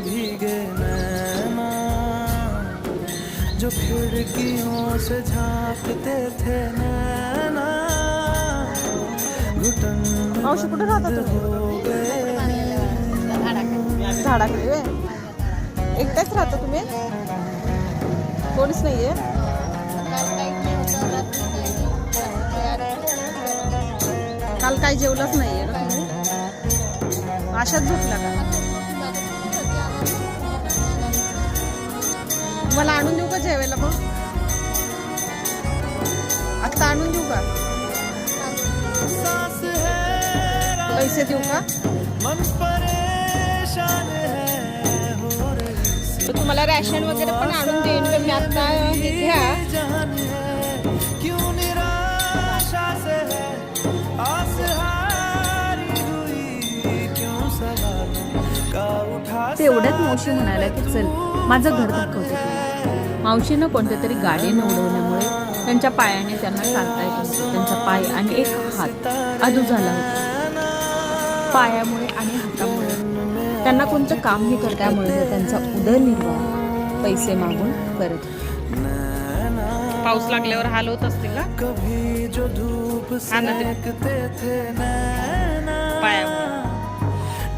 भीगे नैना जो खिड़कियों से झांकते थे नैना घुटन मावशी कुठे राहता तुम्ही? झाडाखाली व्हय? एकटाच राहता तुम्ही? कोणीच नाहीये? काल काही जेवलंच नाहीये का तुम्ही? अशाच झोपला का? तुम्हाला आणून देऊ का जेवायला मग? आता आणून देऊ का? पैसे देऊ का? तर तुम्हाला रॅशन वगैरे पण आणून देईन तर मी आता हे घ्या. तेवढ्यात मावशी म्हणाल्या की चल माझं घर दाखवते. मावशीनं कोणत्या तरी गाडीनं उडवल्यामुळे त्यांच्या पायाने त्यांना चालता येत नव्हतं. त्यांचा पाय आणि एक हात आदू झाला होता. पायामुळे आणि हातामुळे त्यांना कोणतं काम नाही करता, त्यामुळे त्यांचा उदरनिर्वाह पैसे मागून करत. पाऊस लागल्यावर हाल होत असतील ना?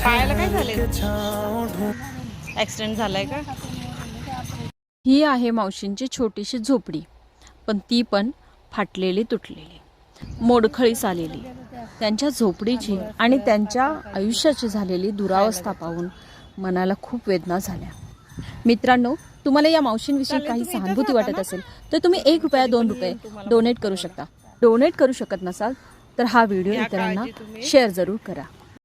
पायाला काय झालंय? ऍक्सिडेंट झालाय का? ही आहे मावशींची छोटीशी झोपडी, पण ती पण फाटलेली तुटलेली, मोडखळीस आलेली. त्यांच्या झोपडीची आणि त्यांच्या आयुष्याची झालेली दुरावस्था पाहून मनाला खूप वेदना झाल्या. मित्रांनो, तुम्हाला या मावशींविषयी काही सहानुभूती वाटत असेल तर तुम्ही 1 रुपया 2 रुपये डोनेट करू शकता. डोनेट करू शकत नसाल तर हा व्हिडिओ इतरांना शेअर जरूर करा.